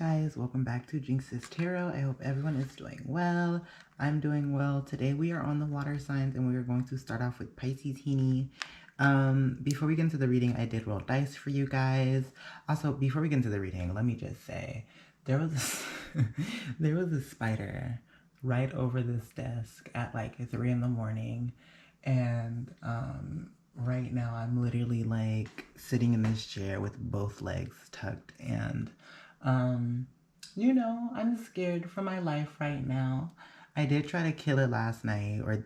guys, welcome back to Jinx's Tarot. I hope everyone is doing well. I'm doing well. Today we are on the water signs and we are going to start off with Pisces Heaney. Before we get into the reading, I did roll dice for you guys. Also, before we get into the reading, let me just say, there was there was a spider right over this desk at like 3 in the morning, and right now I'm literally like sitting in this chair with both legs tucked, and you know, I'm scared for my life right now. I did try to kill it last night or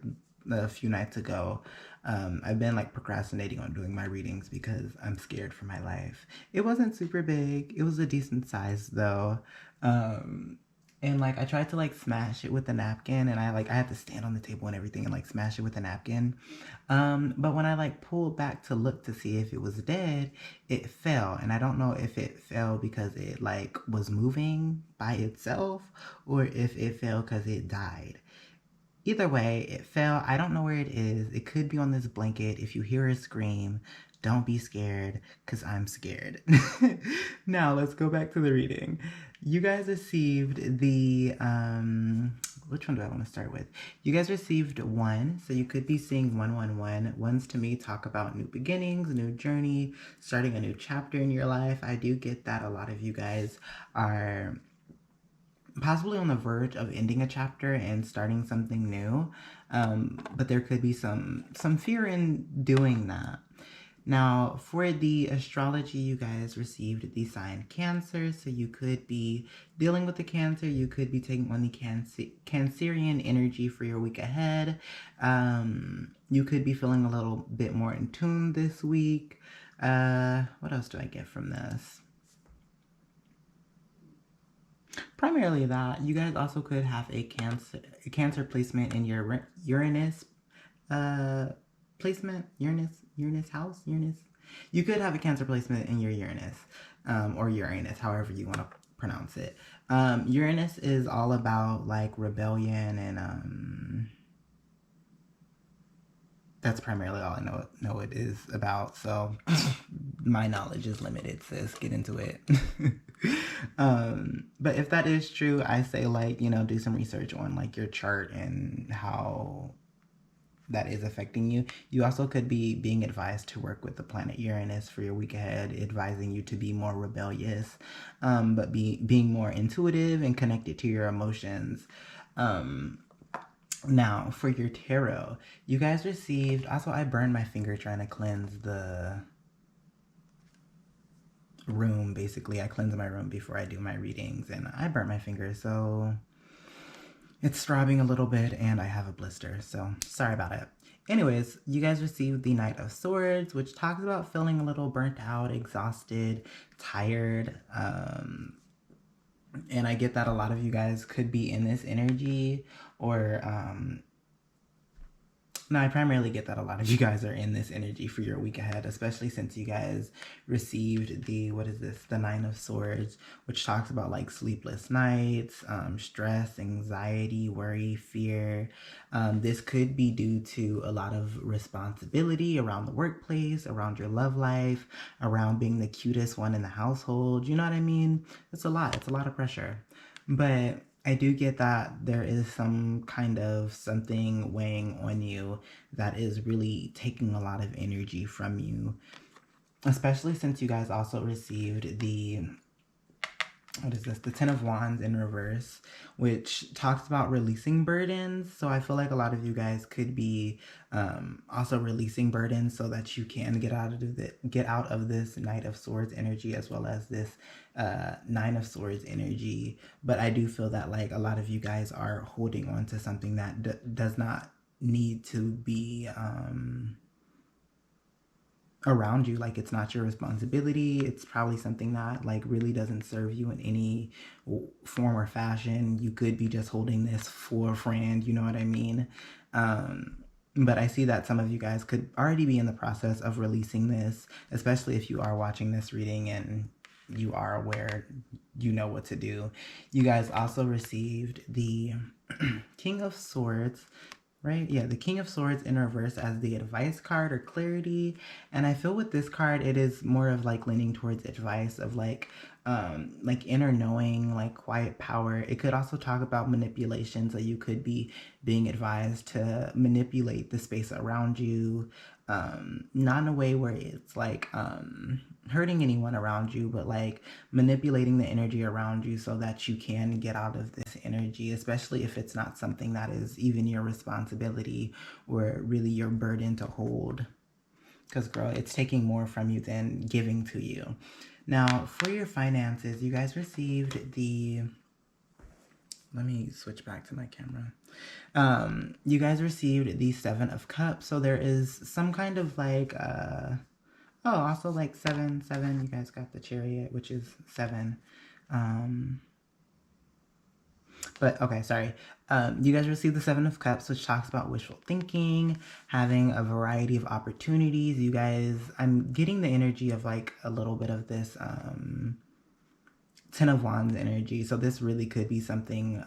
a few nights ago. I've been like procrastinating on doing my readings because I'm scared for my life. It wasn't super big. It was a decent size though. And like I tried to like smash it with a napkin, and I had to stand on the table and everything and like smash it with a napkin. But when I like pulled back to look to see if it was dead, it fell. And I don't know if it fell because it like was moving by itself or if it fell because it died. Either way, it fell. I don't know where it is. It could be on this blanket. If you hear a scream, don't be scared, because I'm scared. Now, let's go back to the reading. You guys received the, which one do I want to start with? You guys received 1, so you could be seeing 111. Ones to me talk about new beginnings, new journey, starting a new chapter in your life. I do get that a lot of you guys are possibly on the verge of ending a chapter and starting something new, but there could be some fear in doing that. Now, for the astrology, you guys received the sign Cancer, so you could be dealing with the Cancer. You could be taking on the Cancerian energy for your week ahead. You could be feeling a little bit more in tune this week. What else do I get from this? Primarily that. You guys also could have a Cancer placement in your Uranus placement. Uranus house. You could have a Cancer placement in your Uranus, or Uranus, however you want to pronounce it. Uranus is all about like rebellion, and that's primarily all I know it is about. So my knowledge is limited, sis. Get into it. But if that is true, I say like, you know, do some research on like your chart and how that is affecting you. You also could be being advised to work with the planet Uranus for your week ahead, advising you to be more rebellious, but being more intuitive and connected to your emotions. Now, for your tarot, you guys received... Also, I burned my finger trying to cleanse the room, basically. I cleanse my room before I do my readings, and I burnt my finger, so it's throbbing a little bit, and I have a blister, so sorry about it. Anyways, you guys received the Knight of Swords, which talks about feeling a little burnt out, exhausted, tired, and I get that a lot of you guys could be in this energy, or no, I primarily get that a lot of you guys are in this energy for your week ahead, especially since you guys received the, what is this? The 9 of Swords, which talks about like sleepless nights, stress, anxiety, worry, fear. This could be due to a lot of responsibility around the workplace, around your love life, around being the cutest one in the household. You know what I mean? It's a lot. It's a lot of pressure. But I do get that there is some kind of something weighing on you that is really taking a lot of energy from you, especially since you guys also received the, what is this? The 10 of Wands in reverse, which talks about releasing burdens. So I feel like a lot of you guys could be also releasing burdens so that you can get out of this Knight of Swords energy, as well as this 9 of Swords energy. But I do feel that like a lot of you guys are holding on to something that does not need to be around you. Like, it's not your responsibility. It's probably something that like really doesn't serve you in any form or fashion. You could be just holding this for a friend, you know what I mean? But I see that some of you guys could already be in the process of releasing this, especially if you are watching this reading and you are aware, you know what to do. You guys also received the King of Swords, right? Yeah, the King of Swords in reverse as the advice card or clarity. And I feel with this card, it is more of like leaning towards advice of like, like inner knowing, like quiet power. It could also talk about manipulation. So you could be being advised to manipulate the space around you, not in a way where it's like hurting anyone around you, but like manipulating the energy around you so that you can get out of this energy, especially if it's not something that is even your responsibility or really your burden to hold. Because, girl, it's taking more from you than giving to you. Now, for your finances, you guys received the... Let me switch back to my camera. You guys received the Seven of Cups. So there is some kind of like... also like 7, 7. You guys got the Chariot, which is 7. But okay, sorry. You guys received the Seven of Cups, which talks about wishful thinking, having a variety of opportunities. You guys, I'm getting the energy of like a little bit of this Ten of Wands energy. So this really could be something,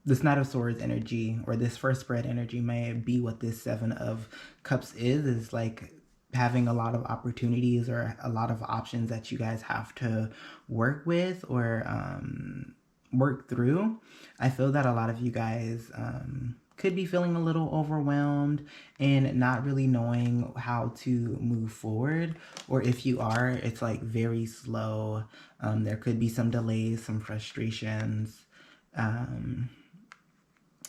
this Knight of Swords energy or this first spread energy may be what this Seven of Cups is like having a lot of opportunities or a lot of options that you guys have to work with or work through. I feel that a lot of you guys could be feeling a little overwhelmed and not really knowing how to move forward, or if you are, it's like very slow. There could be some delays, some frustrations. I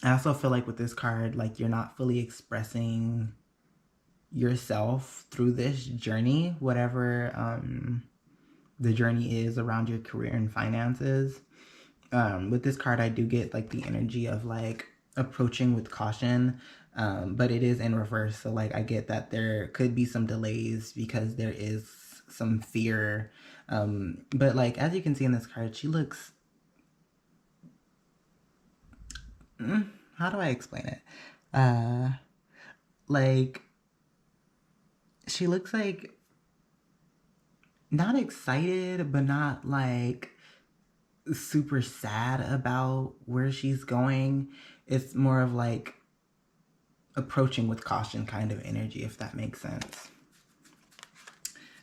also feel like with this card, like you're not fully expressing yourself through this journey, whatever the journey is around your career and finances. With this card, I do get like the energy of like approaching with caution, but it is in reverse. So like I get that there could be some delays because there is some fear. But like as you can see in this card, she looks... how do I explain it? Like she looks like not excited, but not like super sad about where she's going. It's more of like approaching with caution kind of energy, if that makes sense.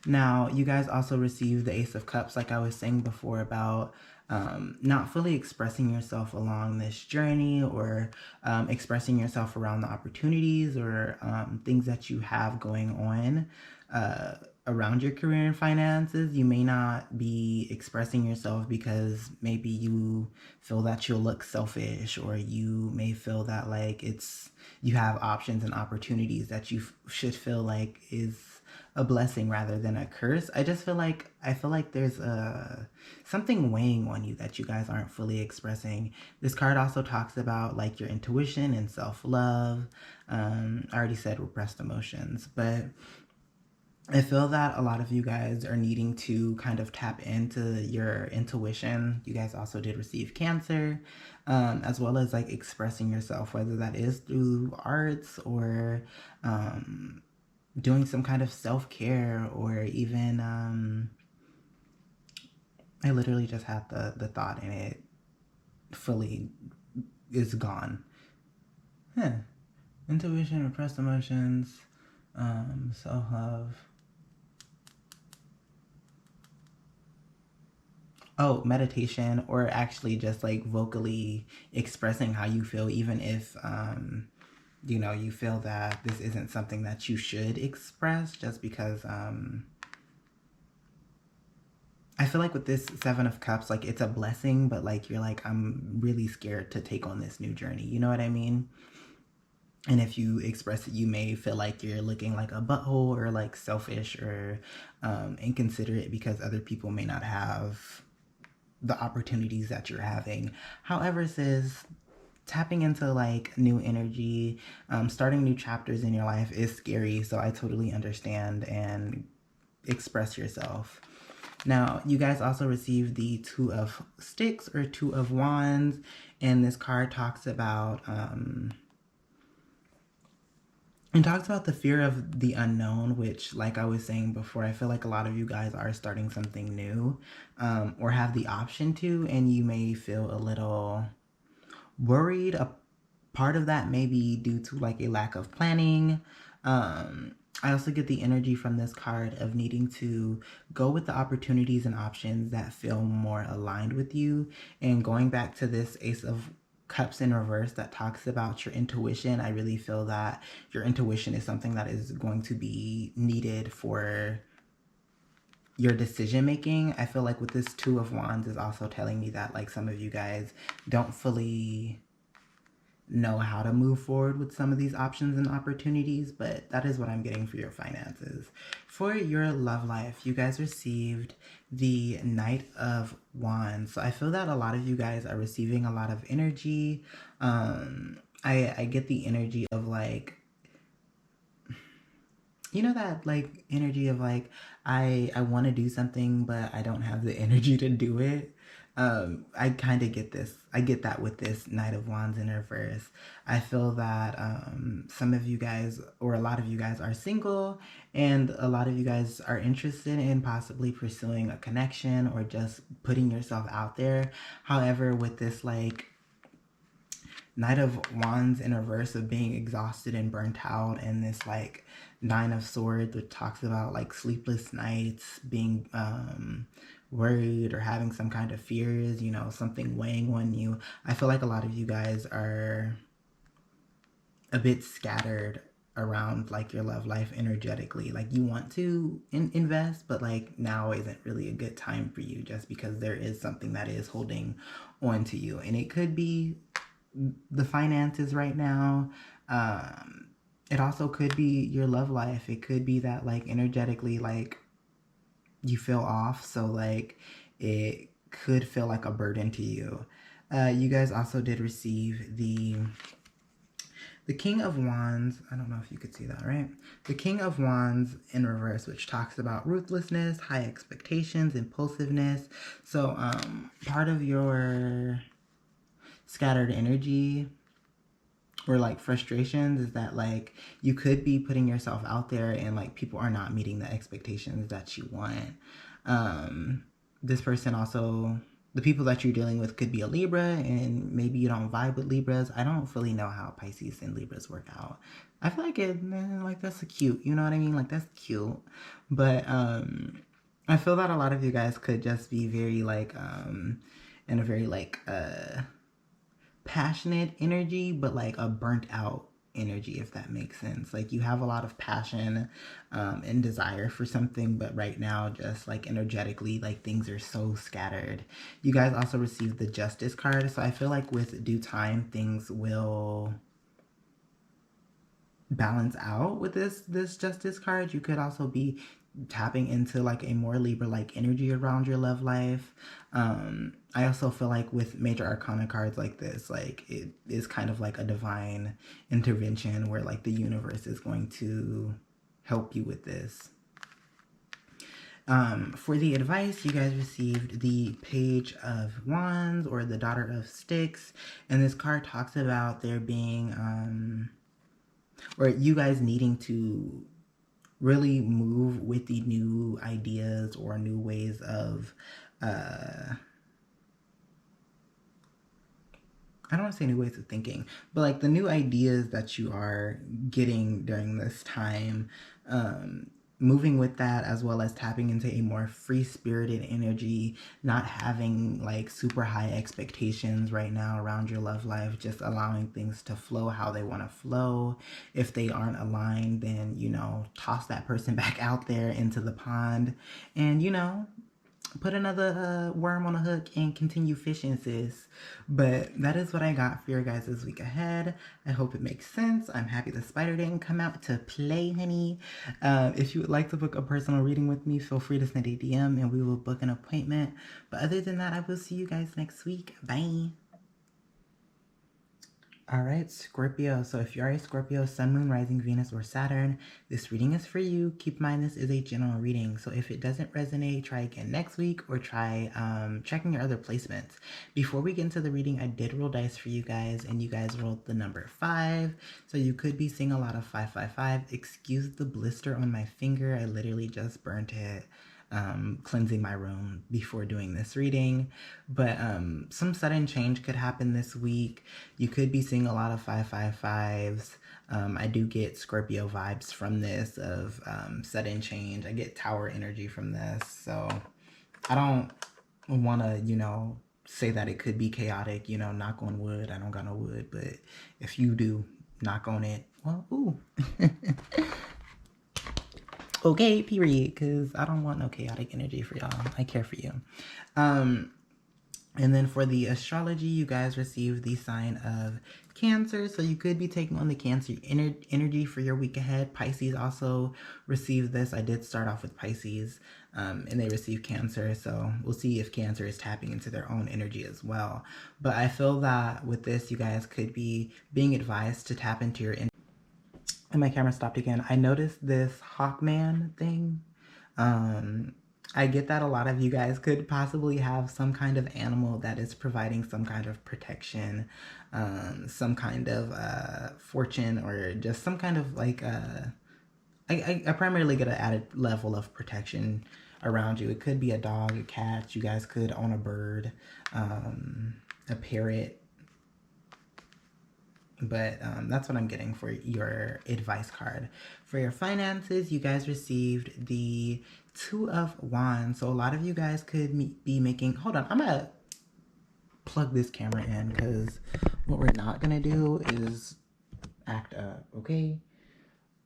Now, you guys also received the Ace of Cups, like I was saying before, about not fully expressing yourself along this journey or expressing yourself around the opportunities or things that you have going on around your career and finances. You may not be expressing yourself because maybe you feel that you'll look selfish, or you may feel that like you have options and opportunities that you should feel like is a blessing rather than a curse. I feel like there's something weighing on you that you guys aren't fully expressing. This card also talks about like your intuition and self-love. I already said repressed emotions, but I feel that a lot of you guys are needing to kind of tap into your intuition. You guys also did receive Cancer, as well as like expressing yourself, whether that is through arts or doing some kind of self-care, or even I literally just had the thought and it fully is gone. Intuition, repressed emotions, self-love. Oh, meditation, or actually just like vocally expressing how you feel, even if you know, you feel that this isn't something that you should express, just because I feel like with this Seven of Cups, like it's a blessing, but like you're like, I'm really scared to take on this new journey. You know what I mean? And if you express it, you may feel like you're looking like a butthole or like selfish or inconsiderate because other people may not have the opportunities that you're having. However, sis, tapping into like new energy, starting new chapters in your life is scary. So I totally understand, and express yourself. Now, you guys also received the Two of Sticks or Two of Wands, and this card talks about the fear of the unknown, which, like I was saying before, I feel like a lot of you guys are starting something new, or have the option to, and you may feel a little worried. A part of that may be due to like a lack of planning, I also get the energy from this card of needing to go with the opportunities and options that feel more aligned with you. And going back to this Ace of Cups in reverse that talks about your intuition, I really feel that your intuition is something that is going to be needed for your decision making. I feel like with this Two of Wands is also telling me that like some of you guys don't fully know how to move forward with some of these options and opportunities, but that is what I'm getting for your finances. For your love life, you guys received the Knight of Wands. So I feel that a lot of you guys are receiving a lot of energy. I get the energy of like, you know, that like energy of like I want to do something but I don't have the energy to do it. I kind of get this. I get that with this Knight of Wands in reverse. I feel that some of you guys, or a lot of you guys, are single, and a lot of you guys are interested in possibly pursuing a connection or just putting yourself out there. However, with this like Knight of Wands in reverse of being exhausted and burnt out, and this like Nine of Swords, which talks about like sleepless nights, being worried or having some kind of fears, you know, something weighing on you. I feel like a lot of you guys are a bit scattered around like your love life energetically. Like you want to invest, but like now isn't really a good time for you just because there is something that is holding on to you. And it could be the finances right now. It also could be your love life. It could be that like energetically, like you feel off. So like it could feel like a burden to you. You guys also did receive the King of Wands. I don't know if you could see that, right? The King of Wands in reverse, which talks about ruthlessness, high expectations, impulsiveness. So part of your scattered energy or like frustrations is that like you could be putting yourself out there and like people are not meeting the expectations that you want. This person also, the people that you're dealing with could be a Libra, and maybe you don't vibe with Libras. I don't fully know how Pisces and Libras work out. I feel like it, like that's cute, you know what I mean? Like that's cute. But I feel that a lot of you guys could just be very like in a very like passionate energy, but like a burnt out energy, if that makes sense. Like you have a lot of passion and desire for something, but right now just like energetically, like things are so scattered. You guys also received the Justice card, so I feel like with due time things will balance out with this Justice card. You could also be tapping into like a more Libra like energy around your love life. I also feel like with major arcana cards like this, like it is kind of like a divine intervention where like the universe is going to help you with this. For the advice, you guys received the Page of Wands, or the Daughter of Sticks, and this card talks about there being or you guys needing to really move with the new ideas or new ways of I don't want to say new ways of thinking, but like the new ideas that you are getting during this time, moving with that, as well as tapping into a more free-spirited energy, not having like super high expectations right now around your love life, just allowing things to flow how they want to flow. If they aren't aligned, then, you know, toss that person back out there into the pond and, you know, put another worm on a hook and continue fishing, sis. But that is what I got for your guys this week ahead. I hope it makes sense. I'm happy the spider didn't come out to play, honey. If you would like to book a personal reading with me, feel free to send a DM and we will book an appointment. But other than that, I will see you guys next week. Bye. All right, Scorpio. So if you are a Scorpio, Sun, Moon, Rising, Venus, or Saturn, this reading is for you. Keep in mind this is a general reading. So if it doesn't resonate, try again next week or try checking your other placements. Before we get into the reading, I did roll dice for you guys, and you guys rolled the number 5. So you could be seeing a lot of 555. Excuse the blister on my finger. I literally just burnt it. Cleansing my room before doing this reading, but some sudden change could happen this week. You could be seeing a lot of 555s. I do get Scorpio vibes from this of sudden change. I get tower energy from this. So I don't want to, you know, say that it could be chaotic, you know, knock on wood. I don't got no wood, but if you do, knock on it. Well, ooh. Okay, period, because I don't want no chaotic energy for y'all. I care for you. And then for the astrology, you guys received the sign of Cancer. So you could be taking on the Cancer energy for your week ahead. Pisces also received this. I did start off with Pisces and they received Cancer. So we'll see if Cancer is tapping into their own energy as well. But I feel that with this, you guys could be being advised to tap into your energy. And my camera stopped again. I noticed this Hawkman thing. I get that a lot of you guys could possibly have some kind of animal that is providing some kind of protection, some kind of fortune, or just some kind of like, I primarily get an added level of protection around you. It could be a dog, a cat. You guys could own a bird, a parrot. But that's what I'm getting for your advice card. For your finances, you guys received the Two of Wands. So a lot of you guys could be making... Hold on, I'm going to plug this camera in because what we're not going to do is act up, okay?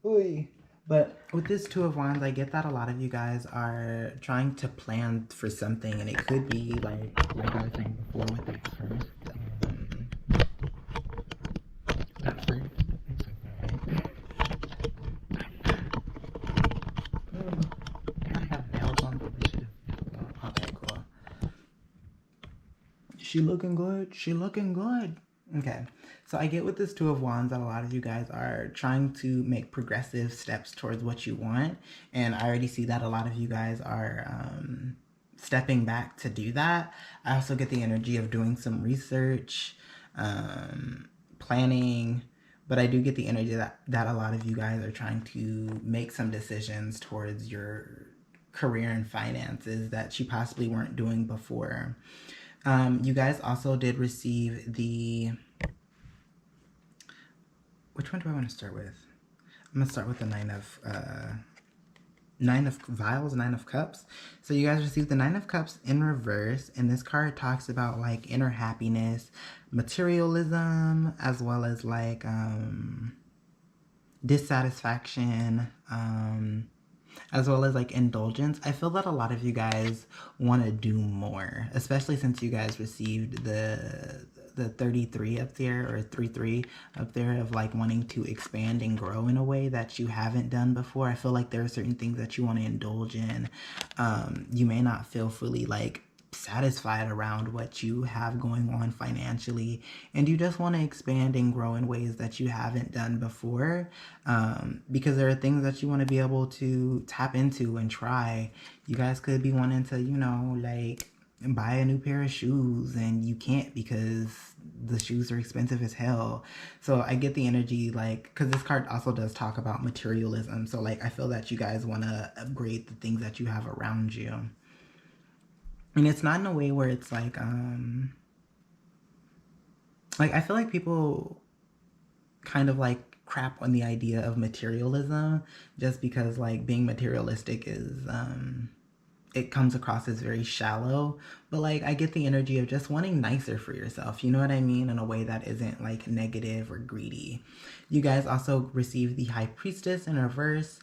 Oy. But with this Two of Wands, I get that a lot of you guys are trying to plan for something, and it could be like I was saying before with the first. She looking good. She looking good. Okay. So I get with this Two of Wands that a lot of you guys are trying to make progressive steps towards what you want. And I already see that a lot of you guys are stepping back to do that. I also get the energy of doing some research, planning, but I do get the energy that a lot of you guys are trying to make some decisions towards your career and finances that you possibly weren't doing before. You guys also did receive the... Which one do I want to start with? I'm going to start with the Nine of Vials, Nine of Cups. So you guys received the Nine of Cups in reverse, and this card talks about like inner happiness, materialism, as well as like dissatisfaction, as well as like indulgence. I feel that a lot of you guys want to do more, especially since you guys received the 33 up there, or 33 up there, of like wanting to expand and grow in a way that you haven't done before. I feel like there are certain things that you want to indulge in. You may not feel fully like satisfied around what you have going on financially, and you just want to expand and grow in ways that you haven't done before, because there are things that you want to be able to tap into and try. You guys could be wanting to, you know, like buy a new pair of shoes, and you can't because the shoes are expensive as hell. So I get the energy, like, because this card also does talk about materialism. So like I feel that you guys want to upgrade the things that you have around you. And it's not in a way where it's like I feel like people kind of like crap on the idea of materialism just because like being materialistic is it comes across as very shallow. But like I get the energy of just wanting nicer for yourself, you know what I mean, in a way that isn't like negative or greedy. You guys also received the High Priestess in reverse.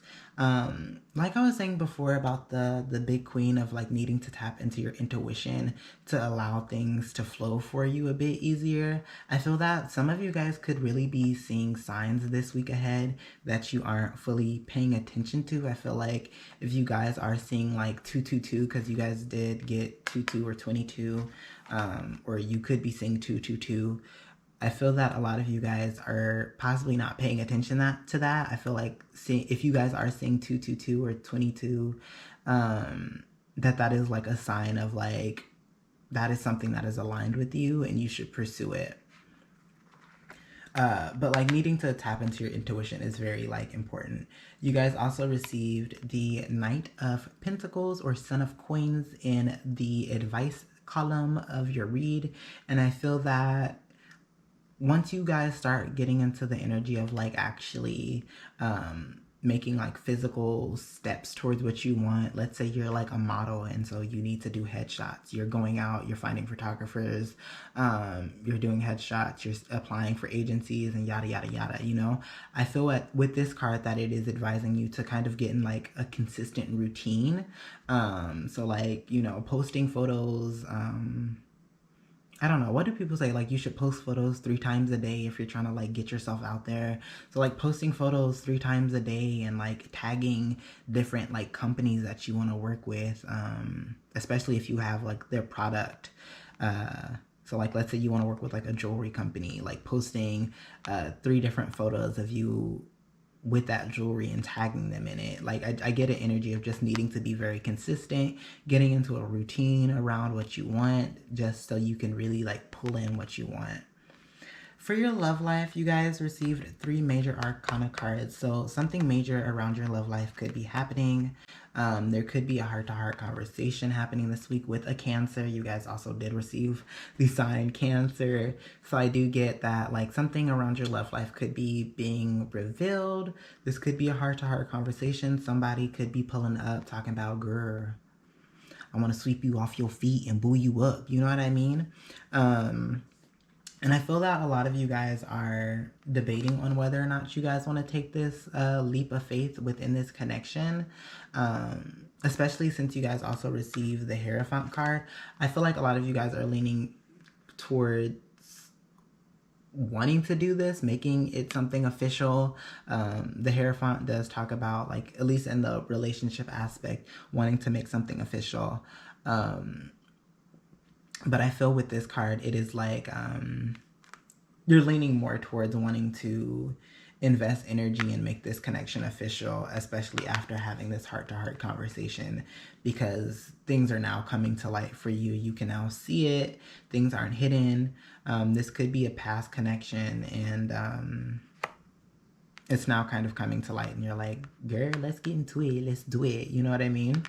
Like I was saying before about the big queen of like needing to tap into your intuition to allow things to flow for you a bit easier. I feel that some of you guys could really be seeing signs this week ahead that you aren't fully paying attention to. I feel like if you guys are seeing like 222, because you guys did get 22 or 22, or you could be seeing 222. I feel that a lot of you guys are possibly not paying attention to that. I feel like if you guys are seeing 222 or 22, that is like a sign of like, that is something that is aligned with you and you should pursue it. But like needing to tap into your intuition is very like important. You guys also received the Knight of Pentacles or Son of Coins in the advice column of your read. And I feel that once you guys start getting into the energy of like actually making like physical steps towards what you want, let's say you're like a model and so you need to do headshots, you're going out, you're finding photographers, you're doing headshots, you're applying for agencies and yada yada yada, you know. I feel with this card that it is advising you to kind of get in like a consistent routine. So like, you know, posting photos, I don't know, what do people say? Like, you should post photos 3 times a day if you're trying to like get yourself out there. So like posting photos 3 times a day and like tagging different like companies that you want to work with, especially if you have like their product. So like, let's say you want to work with like a jewelry company, like posting 3 different photos of you with that jewelry and tagging them in it. Like I get an energy of just needing to be very consistent, getting into a routine around what you want, just so you can really like pull in what you want. For your love life, you guys received 3 major arcana cards. So something major around your love life could be happening. There could be a heart-to-heart conversation happening this week with a Cancer. You guys also did receive the sign Cancer. So I do get that like something around your love life could be being revealed. This could be a heart-to-heart conversation. Somebody could be pulling up talking about, girl, I want to sweep you off your feet and boo you up. You know what I mean? And I feel that a lot of you guys are debating on whether or not you guys want to take this leap of faith within this connection. Especially since you guys also received the Hierophant card. I feel like a lot of you guys are leaning towards wanting to do this, making it something official. The Hierophant does talk about, like, at least in the relationship aspect, wanting to make something official. But I feel with this card, it is like you're leaning more towards wanting to invest energy and make this connection official, especially after having this heart-to-heart conversation, because things are now coming to light for you. You can now see it. Things aren't hidden. This could be a past connection, and it's now kind of coming to light, and you're like, girl, let's get into it. Let's do it. You know what I mean?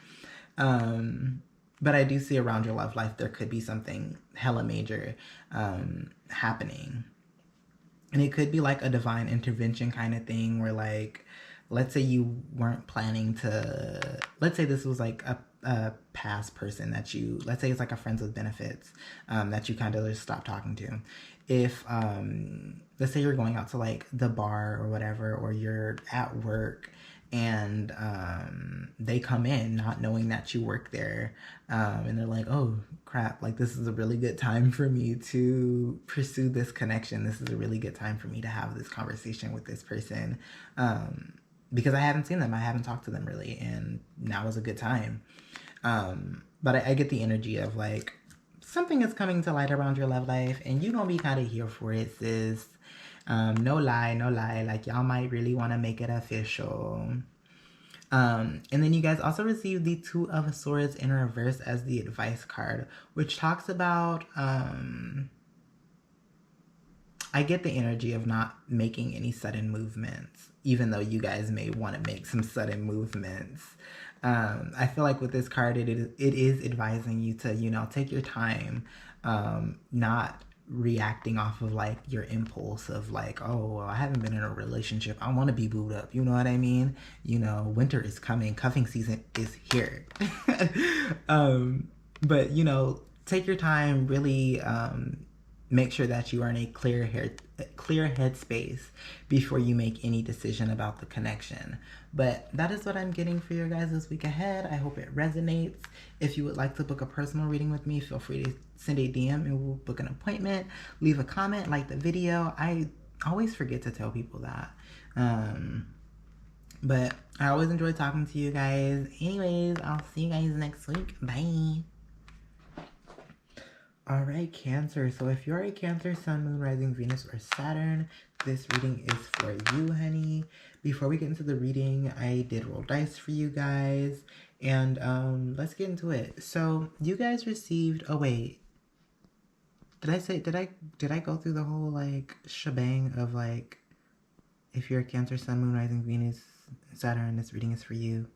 But I do see around your love life, there could be something hella major happening. And it could be like a divine intervention kind of thing where, like, let's say you weren't planning to, let's say this was like a past person that you, let's say it's like a friends with benefits that you kind of just stopped talking to. If, let's say you're going out to like the bar or whatever, or you're at work and they come in not knowing that you work there, and they're like, oh crap, like this is a really good time for me to pursue this connection. This is a really good time for me to have this conversation with this person, because I haven't seen them, I haven't talked to them really, and now is a good time. But I get the energy of like something is coming to light around your love life, and you're gonna be kind of here for it, sis. No lie, like y'all might really want to make it official. And then you guys also received the 2 of Swords in reverse as the advice card, which talks about, I get the energy of not making any sudden movements, even though you guys may want to make some sudden movements. I feel like with this card, it is advising you to, you know, take your time, not reacting off of like your impulse of like, oh, well, I haven't been in a relationship, I want to be booed up, you know what I mean? You know, winter is coming, cuffing season is here. But you know, take your time, really make sure that you are in a clear head space before you make any decision about the connection. But that is what I'm getting for your guys this week ahead. I hope it resonates. If you would like to book a personal reading with me, feel free to send a DM and we'll book an appointment. Leave a comment, like the video. I always forget to tell people that. But I always enjoy talking to you guys. Anyways, I'll see you guys next week. Bye. All right, Cancer. So if you're a Cancer, Sun, Moon, Rising, Venus, or Saturn, this reading is for you, honey. Before we get into the reading, I did roll dice for you guys, and let's get into it. So you guys received, oh wait, did I go through the whole like shebang of like, if you're a Cancer, Sun, Moon, Rising, Venus, Saturn, this reading is for you?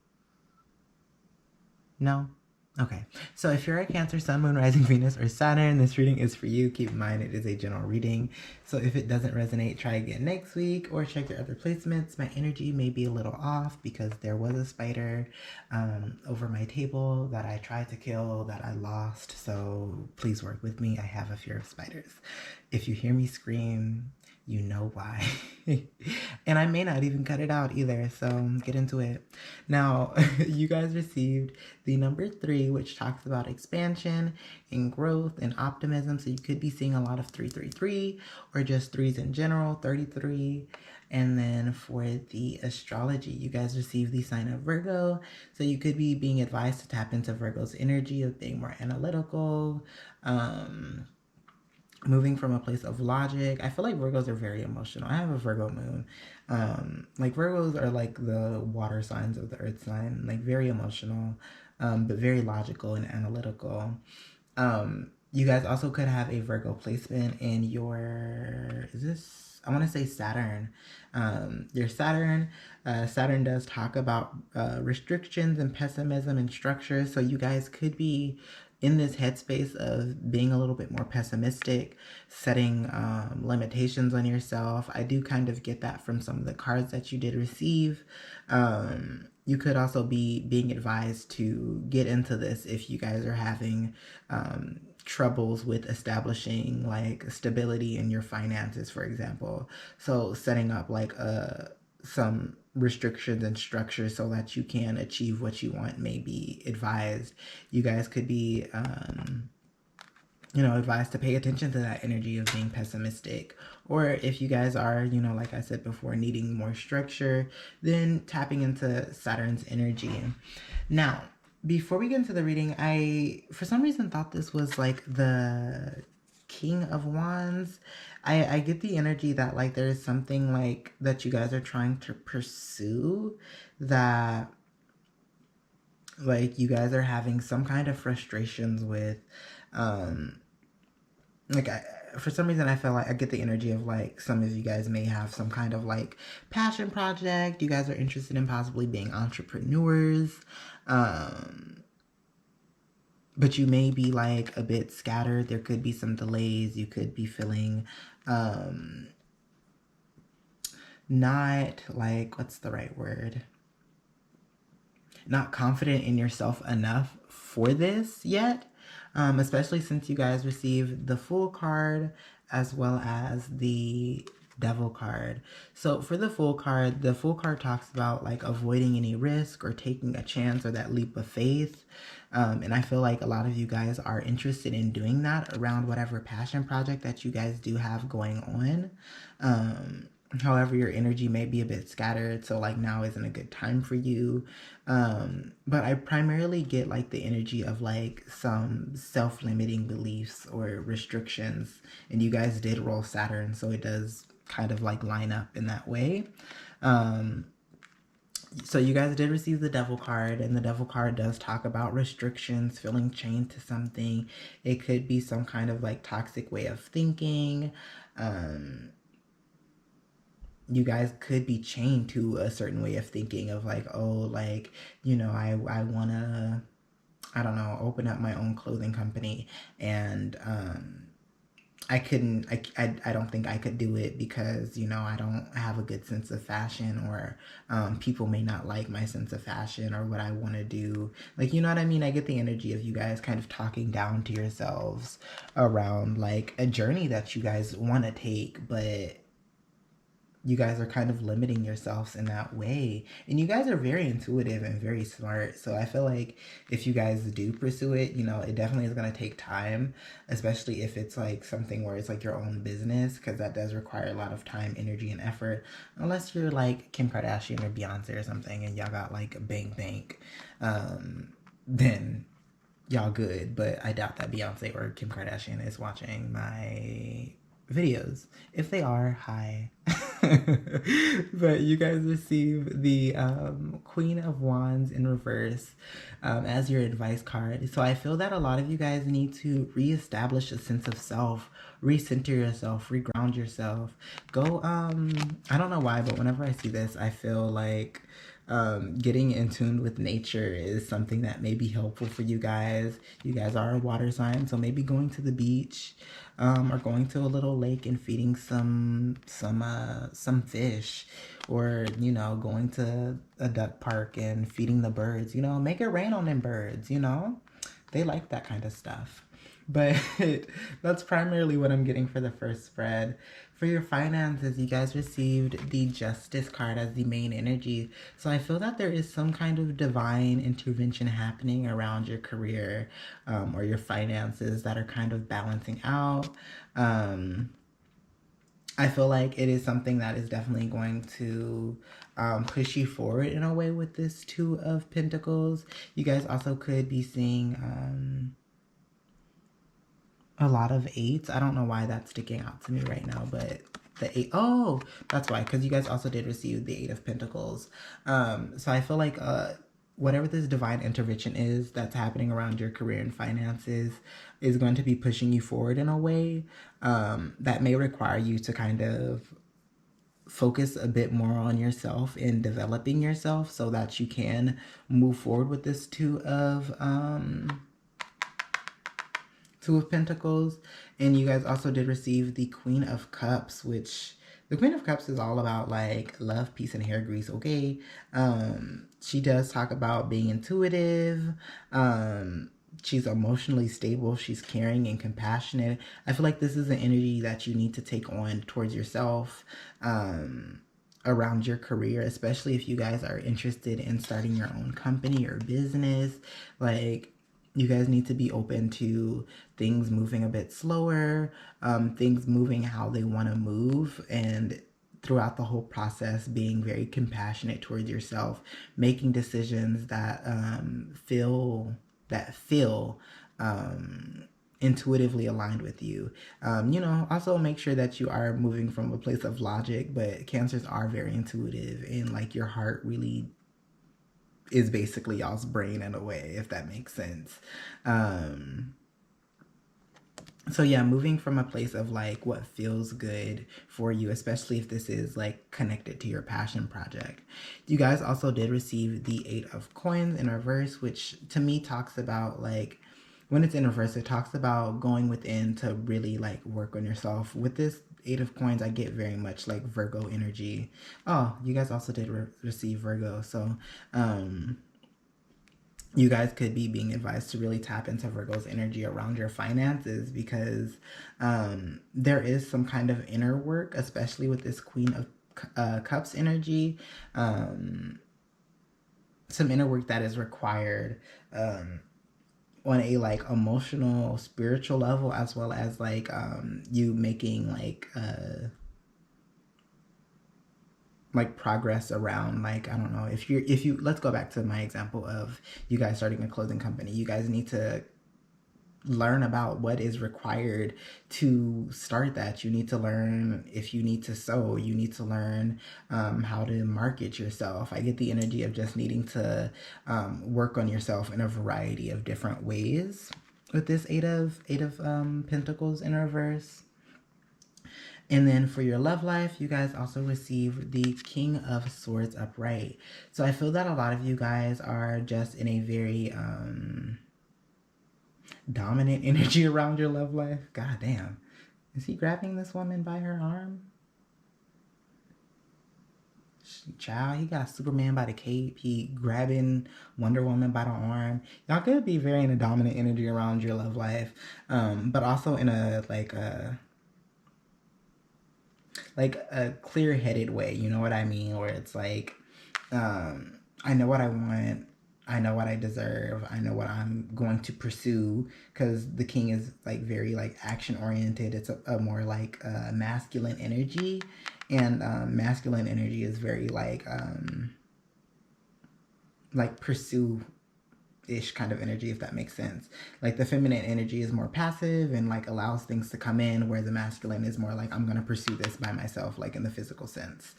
No? Okay, so if you're a Cancer, Sun, Moon, Rising, Venus, or Saturn, this reading is for you. Keep in mind it is a general reading. So if it doesn't resonate, try again next week or check your other placements. My energy may be a little off because there was a spider over my table that I tried to kill that I lost. So please work with me. I have a fear of spiders. If you hear me scream, you know why. And I may not even cut it out either, so get into it. Now, you guys received the number 3, which talks about expansion and growth and optimism. So you could be seeing a lot of 333 or just threes in general, 33. And then for the astrology, you guys received the sign of Virgo. So you could be being advised to tap into Virgo's energy of being more analytical, moving from a place of logic. I feel like Virgos are very emotional. I have a Virgo moon. Like Virgos are like the water signs of the earth sign, like very emotional, but very logical and analytical. You guys also could have a Virgo placement in your, I want to say Saturn. Your Saturn. Saturn does talk about restrictions and pessimism and structure. So you guys could be in this headspace of being a little bit more pessimistic, setting limitations on yourself. I do kind of get that from some of the cards that you did receive. You could also be being advised to get into this if you guys are having troubles with establishing like stability in your finances, for example. So setting up like some restrictions and structures so that you can achieve what you want may be advised. You guys could be advised to pay attention to that energy of being pessimistic. Or if you guys are, like I said before, needing more structure, then tapping into Saturn's energy. Now, before we get into the reading, I, for some reason, thought this was like the King of Wands. I get the energy that like there's something like that you guys are trying to pursue, that like you guys are having some kind of frustrations with. For some reason, I feel like I get the energy of like some of you guys may have some kind of like passion project. You guys are interested in possibly being entrepreneurs. But you may be like a bit scattered. There could be some delays. You could be feeling not like, what's the right word? Not confident in yourself enough for this yet. Especially since you guys received the Fool card as well as the Devil card. So for the Fool card talks about like avoiding any risk or taking a chance or that leap of faith. And I feel like a lot of you guys are interested in doing that around whatever passion project that you guys do have going on. However, your energy may be a bit scattered, so like now isn't a good time for you. But I primarily get like the energy of like some self-limiting beliefs or restrictions, and you guys did roll Saturn, so it does kind of like line up in that way. So you guys did receive the Devil card, and the Devil card does talk about restrictions, feeling chained to something. It could be some kind of like toxic way of thinking. You guys could be chained to a certain way of thinking of like, oh, like, I want to, I don't know, open up my own clothing company, and I don't think I could do it because, I don't have a good sense of fashion, or people may not like my sense of fashion or what I want to do. Like, you know what I mean? I get the energy of you guys kind of talking down to yourselves around like a journey that you guys want to take, but you guys are kind of limiting yourselves in that way. And you guys are very intuitive and very smart. So I feel like if you guys do pursue it, it definitely is going to take time, especially if it's like something where it's like your own business, because that does require a lot of time, energy, and effort. Unless you're like Kim Kardashian or Beyonce or something and y'all got like a bank, then y'all good. But I doubt that Beyonce or Kim Kardashian is watching my videos. If they are, hi. But you guys receive the Queen of Wands in reverse as your advice card. So I feel that a lot of you guys need to reestablish a sense of self, recenter yourself, reground yourself. Go, I don't know why, but whenever I see this, I feel like Getting in tune with nature is something that may be helpful for you guys. You guys are a water sign, so maybe going to the beach, or going to a little lake and feeding some fish, or you know, going to a duck park and feeding the birds. You know, make it rain on them birds. You know, they like that kind of stuff. But that's primarily what I'm getting for the first spread. For your finances, you guys received the Justice card as the main energy. So I feel that there is some kind of divine intervention happening around your career, or your finances that are kind of balancing out. I feel like it is something that is definitely going to push you forward in a way with this Two of Pentacles. You guys also could be seeing a lot of eights. I don't know why that's sticking out to me right now, but the eight, oh, that's why, because you guys also did receive the Eight of Pentacles. So I feel like whatever this divine intervention is that's happening around your career and finances is going to be pushing you forward in a way that may require you to kind of focus a bit more on yourself and developing yourself so that you can move forward with this Two of Pentacles. And you guys also did receive the Queen of Cups, which the Queen of Cups is all about like love, peace, and hair grease. Okay. She does talk about being intuitive. She's emotionally stable. She's caring and compassionate. I feel like this is an energy that you need to take on towards yourself, around your career, especially if you guys are interested in starting your own company or business. Like, you guys need to be open to things moving a bit slower, things moving how they want to move, and throughout the whole process being very compassionate towards yourself, making decisions that feel intuitively aligned with you. You know, also make sure that you are moving from a place of logic, but Cancers are very intuitive, and like your heart really is basically y'all's brain in a way, if that makes sense. So yeah, moving from a place of like what feels good for you, especially if this is like connected to your passion project. You guys also did receive the Eight of Coins in reverse, which to me talks about like, when it's in reverse, it talks about going within to really like work on yourself. With this Eight of Coins, I get very much like Virgo energy. Oh, you guys also did receive Virgo. So you guys could be being advised to really tap into Virgo's energy around your finances, because there is some kind of inner work, especially with this Queen of Cups energy. Some inner work that is required on a like emotional, spiritual level, as well as like you making like progress around, like, I don't know, if you let's go back to my example of you guys starting a clothing company. You guys need to learn about what is required to start that. You need to learn if you need to sew. You need to learn how to market yourself. I get the energy of just needing to work on yourself in a variety of different ways with this Eight of Pentacles in reverse. And then for your love life, you guys also receive the King of Swords upright. So I feel that a lot of you guys are just in a very dominant energy around your love life. God damn. Is he grabbing this woman by her arm? Child, he got Superman by the cape. He grabbing Wonder Woman by the arm. Y'all could be very in a dominant energy around your love life. But also in a clear-headed way, you know what I mean? Where it's like, I know what I want, I know what I deserve, I know what I'm going to pursue, because the king is like very like action-oriented. It's a more like masculine energy, and masculine energy is very like pursue ish kind of energy, if that makes sense. Like the feminine energy is more passive and like allows things to come in, where the masculine is more like, I'm gonna pursue this by myself, like in the physical sense.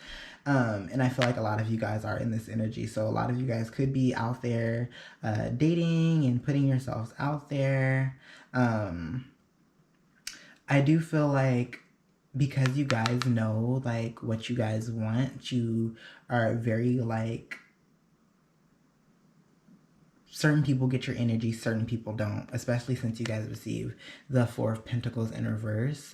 And I feel like a lot of you guys are in this energy. So a lot of you guys could be out there dating and putting yourselves out there. I do feel like, because you guys know like what you guys want, you are very like certain people get your energy, certain people don't, especially since you guys receive the Four of Pentacles in reverse.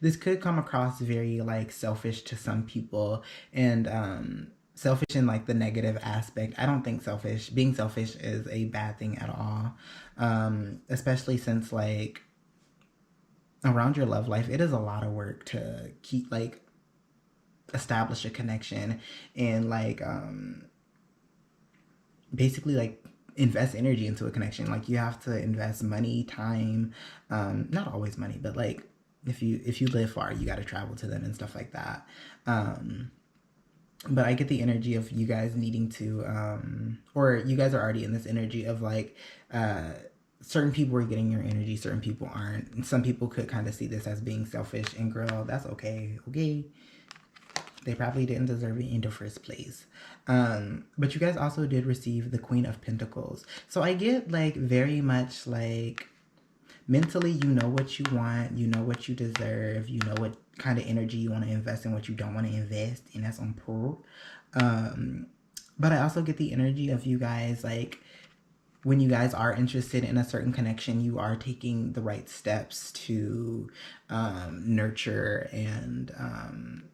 This could come across very like selfish to some people, and selfish in like the negative aspect. I don't think being selfish is a bad thing at all, especially since like around your love life, it is a lot of work to keep like establish a connection and like basically like invest energy into a connection. Like you have to invest money, time, not always money, but like if you live far, you got to travel to them and stuff like that. But I get the energy of you guys needing to or you guys are already in this energy of like certain people are getting your energy, certain people aren't. And some people could kind of see this as being selfish, and girl, that's okay. They probably didn't deserve it in the first place. But you guys also did receive the Queen of Pentacles. So I get like very much like mentally, you know what you want, you know what you deserve, you know what kind of energy you want to invest in, what you don't want to invest, and that's on pro. But I also get the energy of you guys like when you guys are interested in a certain connection, you are taking the right steps to nurture and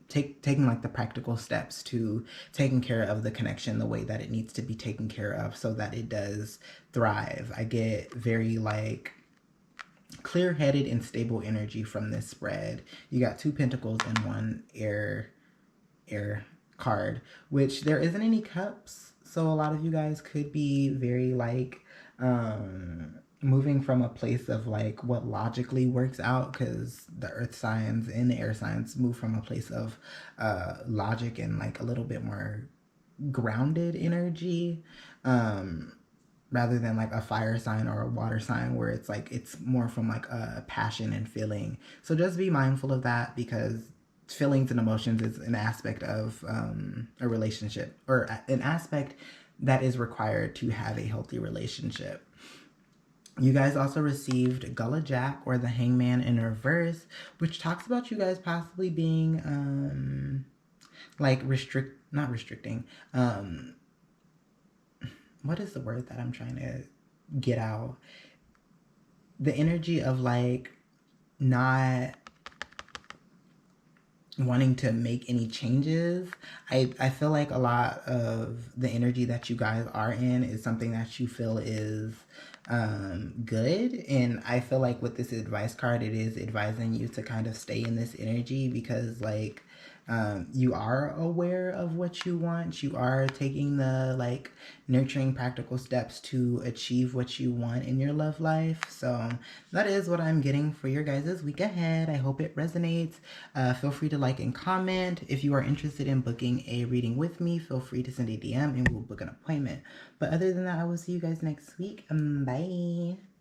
taking like the practical steps to taking care of the connection the way that it needs to be taken care of so that it does thrive. I get very like clear-headed and stable energy from this spread. You got 2 pentacles and 1 air card, which there isn't any cups. So a lot of you guys could be very like moving from a place of like what logically works out, because the earth signs and the air signs move from a place of logic and like a little bit more grounded energy, rather than like a fire sign or a water sign where it's like it's more from like a passion and feeling. So just be mindful of that, because feelings and emotions is an aspect of a relationship, or an aspect that is required to have a healthy relationship. You guys also received Gullah Jack, or the Hangman in reverse, which talks about you guys possibly being like not restricting, what is the word that I'm trying to get out? The energy of like not wanting to make any changes. I feel like a lot of the energy that you guys are in is something that you feel is good, and I feel like with this advice card, it is advising you to kind of stay in this energy, because like you are aware of what you want. You are taking the like nurturing practical steps to achieve what you want in your love life. So that is what I'm getting for your guys' week ahead. I hope it resonates. Feel free to like and comment. If you are interested in booking a reading with me, feel free to send a DM and we'll book an appointment. But other than that, I will see you guys next week. Bye.